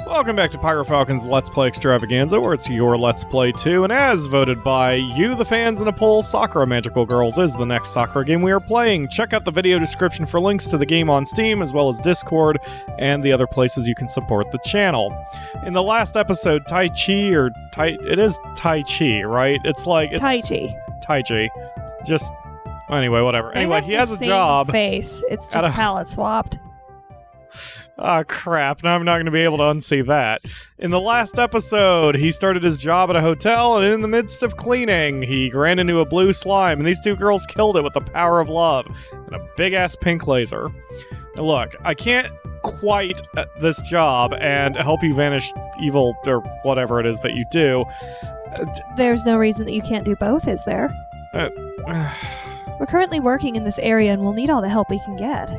Welcome back to PyroFalkon's Let's Play Extravaganza, where it's your Let's Play too, and as voted by you, the fans, in a poll, Sakura Magical Girls is the next Sakura game we are playing. Check out the video description for links to the game on Steam, as well as Discord, and the other places you can support the channel. In the last episode, Taichi, it is Taichi, right? It's Taichi. Just, anyway, whatever. Anyway, he has a job. Face. It's just palette swapped. Ah, crap. Now I'm not going to be able to unsee that. In the last episode, he started his job at a hotel, and in the midst of cleaning, he ran into a blue slime, and these two girls killed it with the power of love and a big-ass pink laser. Now look, I can't quite this job and help you vanish evil, or whatever it is that you do. There's no reason that you can't do both, is there? We're currently working in this area, and we'll need all the help we can get.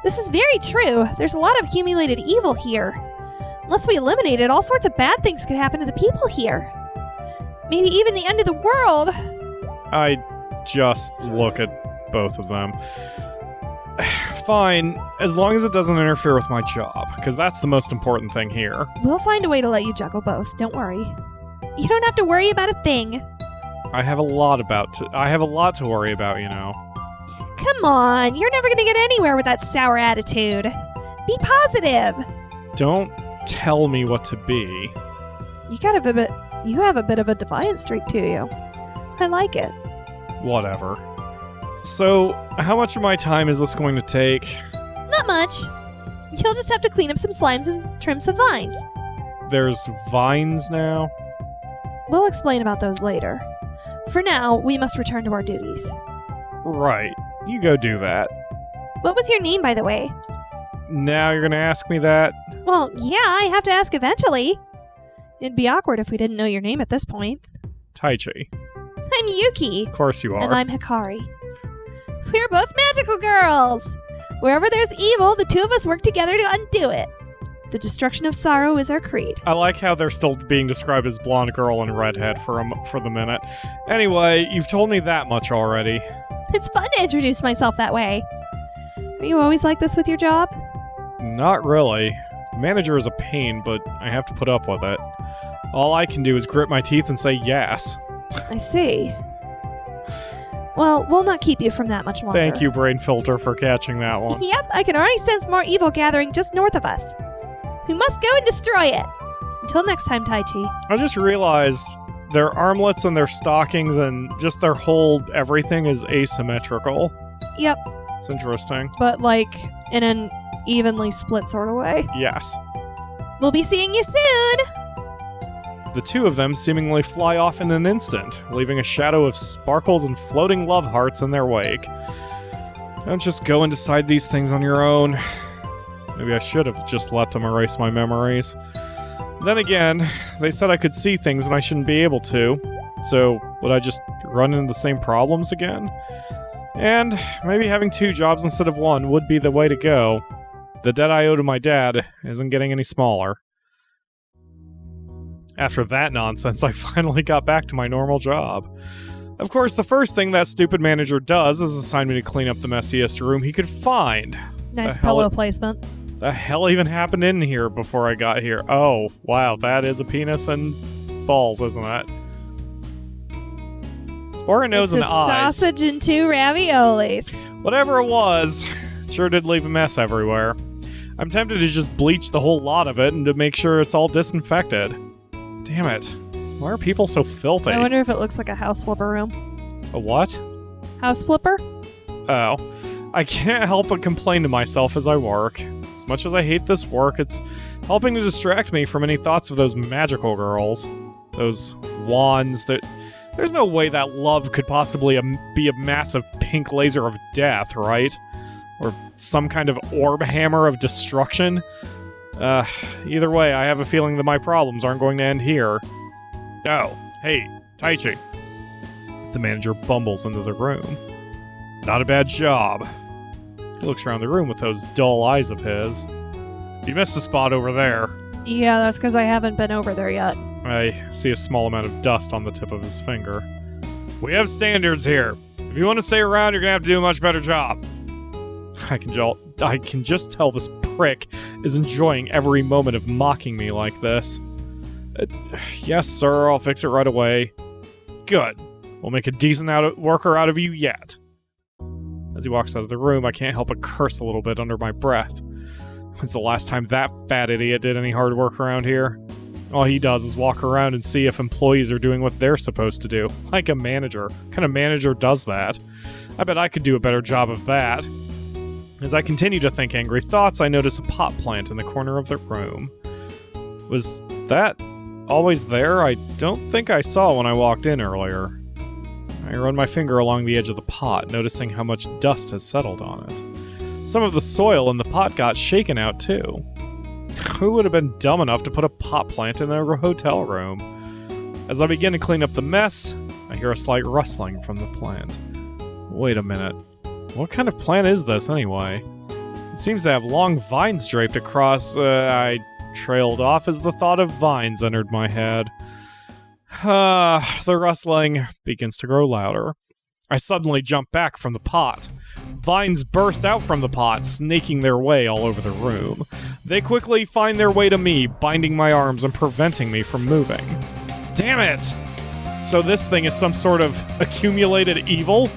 This is very true. There's a lot of accumulated evil here. Unless we eliminate it, all sorts of bad things could happen to the people here. Maybe even the end of the world. I just look at both of them. Fine, as long as it doesn't interfere with my job, because that's the most important thing here. We'll find a way to let you juggle both, don't worry. You don't have to worry about a thing. I have a lot to worry about, you know. Come on, you're never gonna get anywhere with that sour attitude. Be positive. Don't tell me what to be. You have a bit of a defiant streak to you. I like it. Whatever. So, how much of my time is this going to take? Not much. You'll just have to clean up some slimes and trim some vines. There's vines now? We'll explain about those later. For now, we must return to our duties. Right. You go do that. What was your name, by the way? Now you're gonna ask me that? Well, yeah, I have to ask eventually. It'd be awkward if we didn't know your name at this point. Taichi. I'm Yuki. Of course you are. And I'm Hikari. We're both magical girls. Wherever there's evil, the two of us work together to undo it. The destruction of sorrow is our creed. I like how they're still being described as blonde girl and redhead for the minute. Anyway, you've told me that much already. It's fun to introduce myself that way. Are you always like this with your job? Not really. The manager is a pain, but I have to put up with it. All I can do is grit my teeth and say yes. I see. Well, we'll not keep you from that much longer. Thank you, Brain Filter, for catching that one. Yep, I can already sense more evil gathering just north of us. We must go and destroy it. Until next time, Taichi. I just realized their armlets and their stockings and just their whole everything is asymmetrical. Yep. It's interesting. But, like, in an evenly split sort of way. Yes. We'll be seeing you soon! The two of them seemingly fly off in an instant, leaving a shadow of sparkles and floating love hearts in their wake. Don't just go and decide these things on your own. Maybe I should have just let them erase my memories. Then again, they said I could see things when I shouldn't be able to, so would I just run into the same problems again? And maybe having two jobs instead of one would be the way to go. The debt I owe to my dad isn't getting any smaller. After that nonsense, I finally got back to my normal job. Of course, the first thing that stupid manager does is assign me to clean up the messiest room he could find. Nice pillow placement. The hell even happened in here before I got here? Oh, wow, that is a penis and balls, isn't it? Or a nose and eyes. Sausage and 2 raviolis. Whatever it was, it sure did leave a mess everywhere. I'm tempted to just bleach the whole lot of it and to make sure it's all disinfected. Damn it. Why are people so filthy? I wonder if it looks like a house flipper room. A what? House flipper? Oh. I can't help but complain to myself as I work. As much as I hate this work, it's helping to distract me from any thoughts of those magical girls. Those wands that... There's no way that love could possibly be a massive pink laser of death, right? Or some kind of orb hammer of destruction? Either way, I have a feeling that my problems aren't going to end here. Oh, hey, Taichi. The manager bumbles into the room. Not a bad job. He looks around the room with those dull eyes of his. You missed a spot over there. Yeah, that's because I haven't been over there yet. I see a small amount of dust on the tip of his finger. We have standards here. If you want to stay around, you're going to have to do a much better job. I can just tell this prick is enjoying every moment of mocking me like this. Yes, sir, I'll fix it right away. Good. We'll make a decent worker out of you yet. As he walks out of the room, I can't help but curse a little bit under my breath. When's the last time that fat idiot did any hard work around here? All he does is walk around and see if employees are doing what they're supposed to do. Like a manager. What kind of manager does that? I bet I could do a better job of that. As I continue to think angry thoughts, I notice a pot plant in the corner of the room. Was that always there? I don't think I saw when I walked in earlier. I run my finger along the edge of the pot, noticing how much dust has settled on it. Some of the soil in the pot got shaken out too. Who would have been dumb enough to put a pot plant in their hotel room? As I begin to clean up the mess, I hear a slight rustling from the plant. Wait a minute. What kind of plant is this anyway? It seems to have long vines draped across. I trailed off as the thought of vines entered my head. The rustling begins to grow louder. I suddenly jump back from the pot. Vines burst out from the pot, snaking their way all over the room. They quickly find their way to me, binding my arms and preventing me from moving. Damn it! So this thing is some sort of accumulated evil?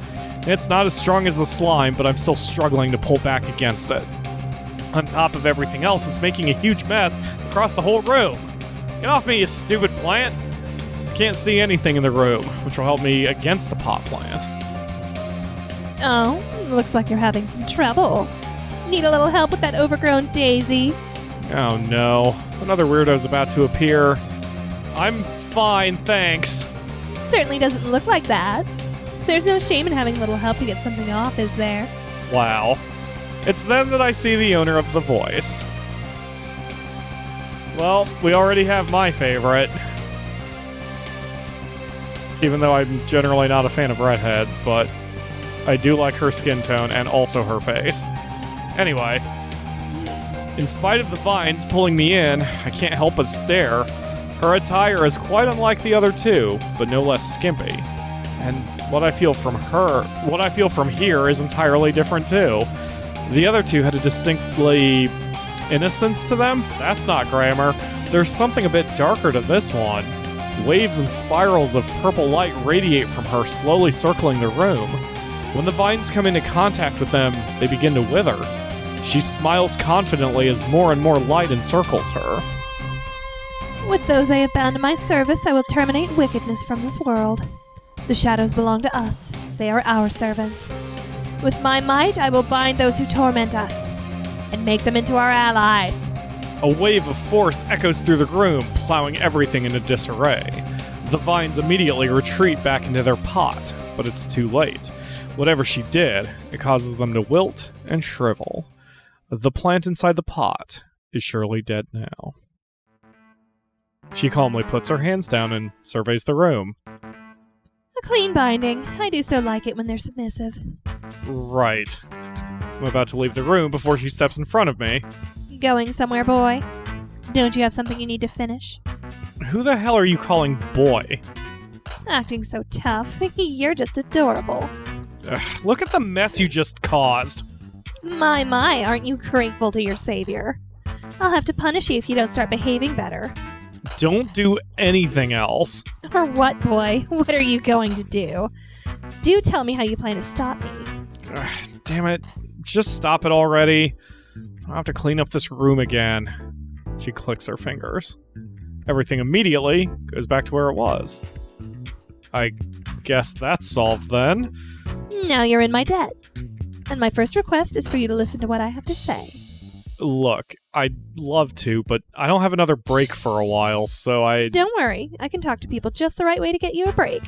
It's not as strong as the slime, but I'm still struggling to pull back against it. On top of everything else, it's making a huge mess across the whole room. Get off me, you stupid plant! Can't see anything in the room, which will help me against the pot plant. Oh, looks like you're having some trouble. Need a little help with that overgrown daisy? Oh no, another weirdo's about to appear. I'm fine, thanks. Certainly doesn't look like that. There's no shame in having a little help to get something off, is there? Wow. It's then that I see the owner of the voice. Well, we already have my favorite. Even though I'm generally not a fan of redheads, but I do like her skin tone and also her face. Anyway, in spite of the vines pulling me in, I can't help but stare. Her attire is quite unlike the other two, but no less skimpy. And what I feel from here is entirely different too. The other two had a distinctly innocence to them. That's not grammar. There's something a bit darker to this one. Waves and spirals of purple light radiate from her, slowly circling the room. When the vines come into contact with them, they begin to wither. She smiles confidently as more and more light encircles her. With those I have bound to my service, I will terminate wickedness from this world. The shadows belong to us. They are our servants. With my might, I will bind those who torment us and make them into our allies. A wave of force echoes through the room, plowing everything into disarray. The vines immediately retreat back into their pot, but it's too late. Whatever she did, it causes them to wilt and shrivel. The plant inside the pot is surely dead now. She calmly puts her hands down and surveys the room. A clean binding. I do so like it when they're submissive. Right. I'm about to leave the room before she steps in front of me. Going somewhere, boy? Don't you have something you need to finish? Who the hell are you calling boy? Acting so tough. You're just adorable. Ugh, look at the mess you just caused. My, aren't you grateful to your savior? I'll have to punish you if you don't start behaving better. Don't do anything else. Or what, boy? What are you going to do? Do tell me how you plan to stop me. Damn it. Just stop it already. I'll have to clean up this room again. She clicks her fingers. Everything immediately goes back to where it was. I guess that's solved then. Now you're in my debt. And my first request is for you to listen to what I have to say. Look, I'd love to, but I don't have another break for a while, so Don't worry. I can talk to people just the right way to get you a break.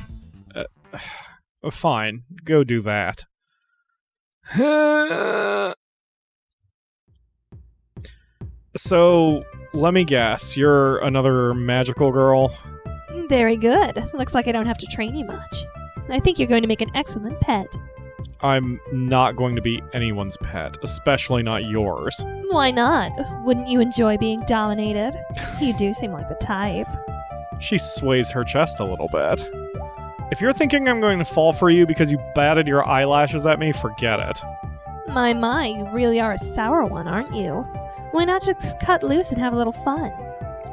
Fine. Go do that. So, let me guess. You're another magical girl? Very good. Looks like I don't have to train you much. I think you're going to make an excellent pet. I'm not going to be anyone's pet, especially not yours. Why not? Wouldn't you enjoy being dominated? You do seem like the type. She sways her chest a little bit. If you're thinking I'm going to fall for you because you batted your eyelashes at me, forget it. My, you really are a sour one, aren't you? Why not just cut loose and have a little fun?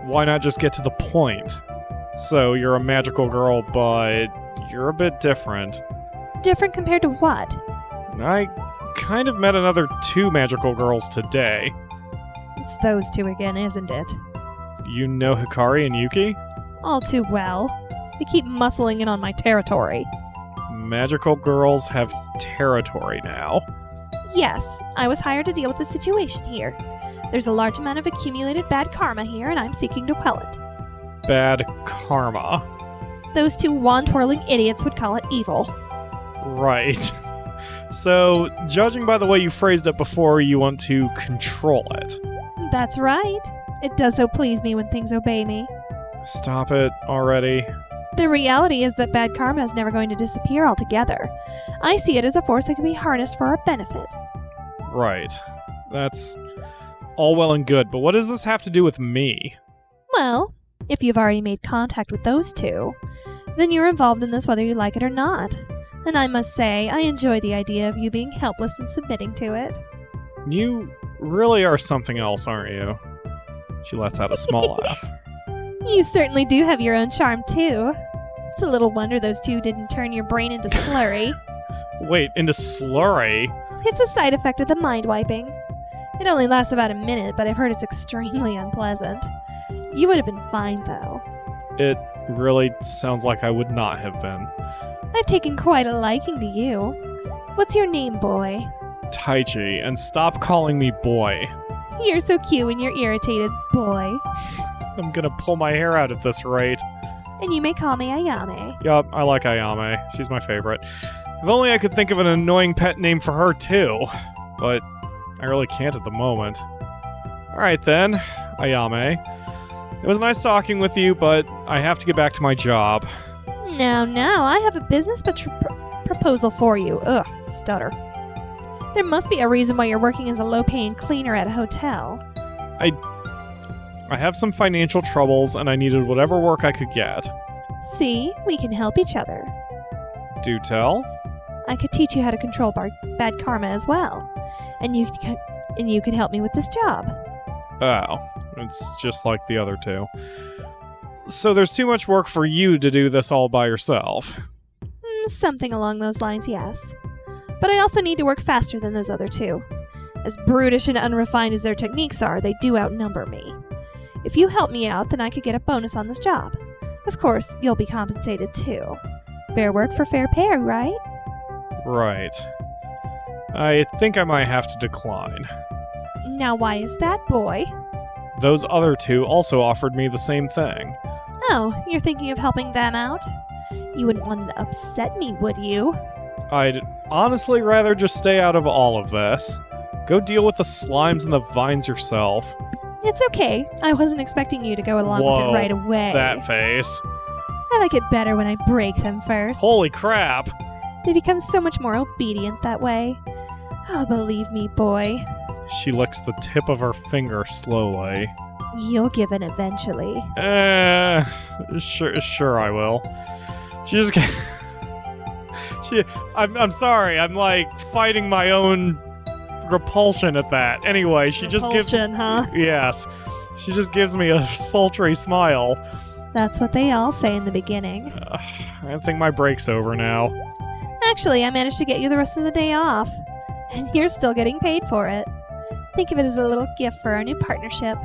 Why not just get to the point? So, you're a magical girl, but you're a bit different. Different compared to what? I kind of met another 2 magical girls today. It's those 2 again, isn't it? You know Hikari and Yuki? All too well. They keep muscling in on my territory. Magical girls have territory now. Yes, I was hired to deal with the situation here. There's a large amount of accumulated bad karma here, and I'm seeking to quell it. Bad karma. Those 2 wand-twirling idiots would call it evil. Right. So, judging by the way you phrased it before, you want to control it. That's right. It does so please me when things obey me. Stop it already. The reality is that bad karma is never going to disappear altogether. I see it as a force that can be harnessed for our benefit. Right. That's all well and good, but what does this have to do with me? Well, if you've already made contact with those 2, then you're involved in this whether you like it or not. And I must say, I enjoy the idea of you being helpless and submitting to it. You really are something else, aren't you? She lets out a small laugh. You certainly do have your own charm, too. It's a little wonder those 2 didn't turn your brain into slurry. Wait, into slurry? It's a side effect of the mind wiping. It only lasts about a minute, but I've heard it's extremely unpleasant. You would have been fine, though. It really sounds like I would not have been. I've taken quite a liking to you. What's your name, boy? Taichi, and stop calling me boy. You're so cute when you're irritated, boy. I'm gonna pull my hair out at this rate. And you may call me Ayame. Yup, I like Ayame. She's my favorite. If only I could think of an annoying pet name for her, too. But I really can't at the moment. Alright then, Ayame. It was nice talking with you, but I have to get back to my job. Now, I have a business proposal for you. Ugh, stutter. There must be a reason why you're working as a low-paying cleaner at a hotel. I have some financial troubles, and I needed whatever work I could get. See, we can help each other. Do tell? I could teach you how to control bad karma as well. And you could help me with this job. Oh, it's just like the other 2. So there's too much work for you to do this all by yourself. Something along those lines, yes. But I also need to work faster than those other 2. As brutish and unrefined as their techniques are, they do outnumber me. If you help me out, then I could get a bonus on this job. Of course, you'll be compensated too. Fair work for fair pay, right? Right. I think I might have to decline. Now why is that, boy? Those other 2 also offered me the same thing. Oh, you're thinking of helping them out? You wouldn't want to upset me, would you? I'd honestly rather just stay out of all of this. Go deal with the slimes and the vines yourself. It's okay. I wasn't expecting you to go along with it right away. That face. I like it better when I break them first. Holy crap! They become so much more obedient that way. Oh, believe me, boy. She licks the tip of her finger slowly. You'll give in eventually. Sure I will. She just... I'm sorry, I'm like fighting my own repulsion at that. Anyway, she just gives... Repulsion, huh? Yes. She just gives me a sultry smile. That's what they all say in the beginning. I think my break's over now. Actually, I managed to get you the rest of the day off. And you're still getting paid for it. Think of it as a little gift for our new partnership.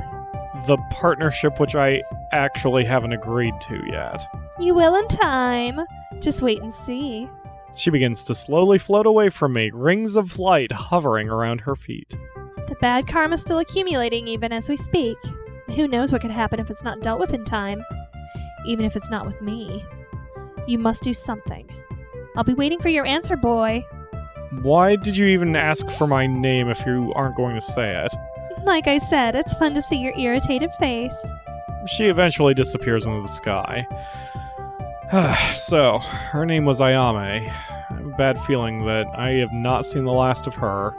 The partnership which I actually haven't agreed to yet. You will in time. Just wait and see. She begins to slowly float away from me, rings of light hovering around her feet. The bad karma's still accumulating even as we speak. Who knows what could happen if it's not dealt with in time? Even if it's not with me. You must do something. I'll be waiting for your answer, boy. Why did you even ask for my name if you aren't going to say it? Like I said, it's fun to see your irritated face. She eventually disappears into the sky. So, her name was Ayame. I have a bad feeling that I have not seen the last of her.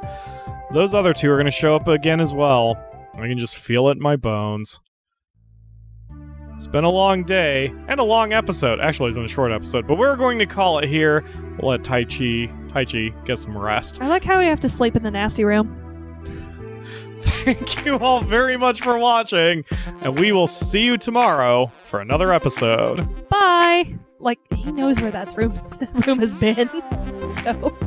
Those other 2 are going to show up again as well. I can just feel it in my bones. It's been a long day, and a long episode. Actually, it's been a short episode, but we're going to call it here. We'll let Taichi get some rest. I like how we have to sleep in the nasty room. Thank you all very much for watching, and we will see you tomorrow for another episode. Bye. Like, he knows where that room has been. So...